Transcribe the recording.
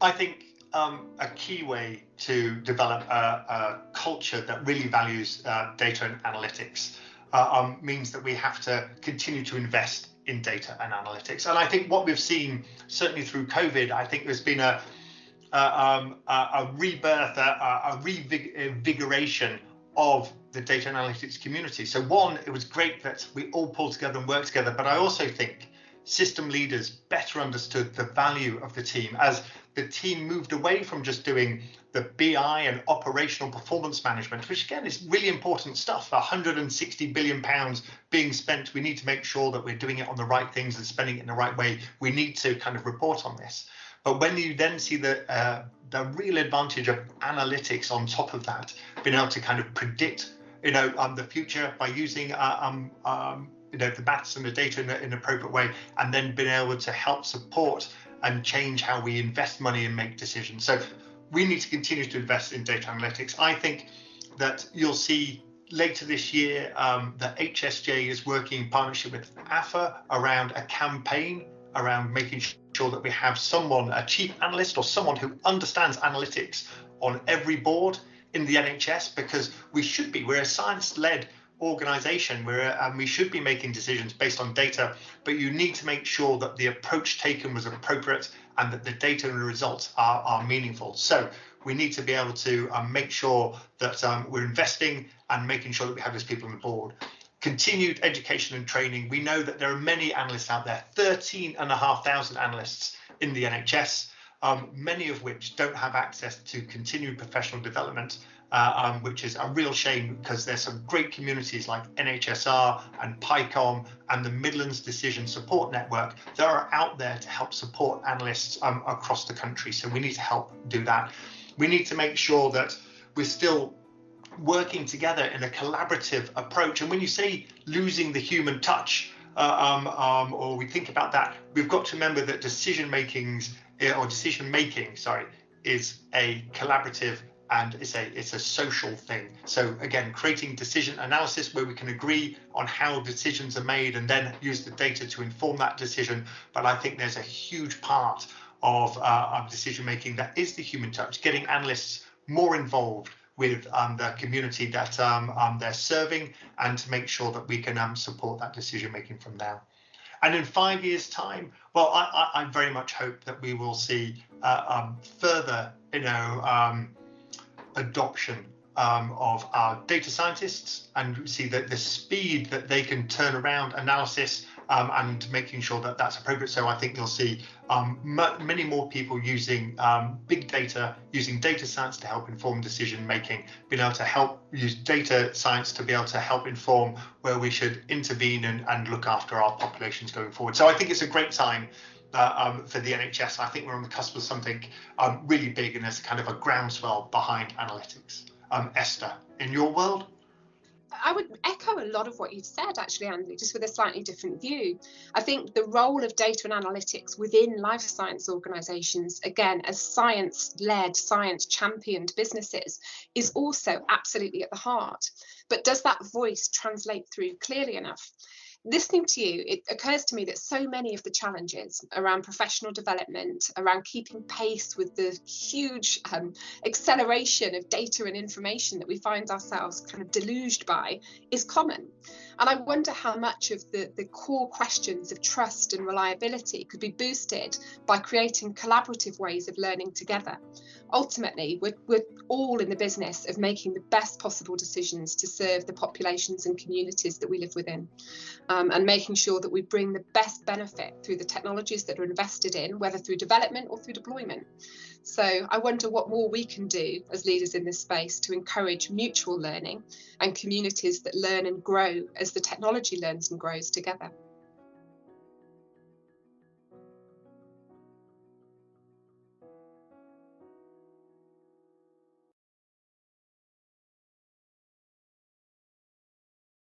I think a key way to develop a culture that really values data and analytics means that we have to continue to invest in data and analytics. And I think what we've seen, certainly through COVID, I think there's been a rebirth, a revigoration of the data analytics community. So one, it was great that we all pulled together and worked together, but I also think system leaders better understood the value of the team as the team moved away from just doing the BI and operational performance management, which again is really important stuff. 160 billion pounds being spent. We need to make sure that we're doing it on the right things and spending it in the right way. We need to kind of report on this. But when you then see the real advantage of analytics on top of that, being able to kind of predict, the future by using the maths and the data in an appropriate way, and then being able to help support and change how we invest money and make decisions. So we need to continue to invest in data analytics. I think that you'll see later this year that HSJ is working in partnership with AFA around a campaign around making sure that we have someone, a chief analyst or someone who understands analytics on every board in the NHS, because we're a science-led organization where we should be making decisions based on data, but you need to make sure that the approach taken was appropriate and that the data and the results are meaningful. So we need to be able to make sure that we're investing and making sure that we have those people on the board. Continued education and training. We know that there are many analysts out there, 13,500 analysts in the NHS, many of which don't have access to continued professional development, which is a real shame, because there's some great communities like NHSR and PICOM and the Midlands Decision Support Network that are out there to help support analysts across the country. So we need to help do that. We need to make sure that we're still working together in a collaborative approach. And when you say losing the human touch, or we think about that, we've got to remember that decision making is a collaborative and it's a social thing. So again, creating decision analysis where we can agree on how decisions are made and then use the data to inform that decision. But I think there's a huge part of decision making that is the human touch, getting analysts more involved with the community that they're serving, and to make sure that we can support that decision making from now. And in 5 years' time, well, I very much hope that we will see further, adoption of our data scientists, and see that the speed that they can turn around analysis and making sure that that's appropriate. So I think you'll see many more people using big data, using data science to help inform decision making, being able to help use data science to be able to help inform where we should intervene and look after our populations going forward. So I think it's a great time for the NHS. I think we're on the cusp of something really big, and there's kind of a groundswell behind analytics. Esther, in your world? I would echo a lot of what you've said, actually, Andi, just with a slightly different view. I think the role of data and analytics within life science organisations, again, as science-led, science-championed businesses, is also absolutely at the heart. But does that voice translate through clearly enough? Listening to you, it occurs to me that so many of the challenges around professional development, around keeping pace with the huge acceleration of data and information that we find ourselves kind of deluged by, is common. And I wonder how much of the core questions of trust and reliability could be boosted by creating collaborative ways of learning together. Ultimately, we're all in the business of making the best possible decisions to serve the populations and communities that we live within, and making sure that we bring the best benefit through the technologies that are invested in, whether through development or through deployment. So I wonder what more we can do as leaders in this space to encourage mutual learning and communities that learn and grow as the technology learns and grows together.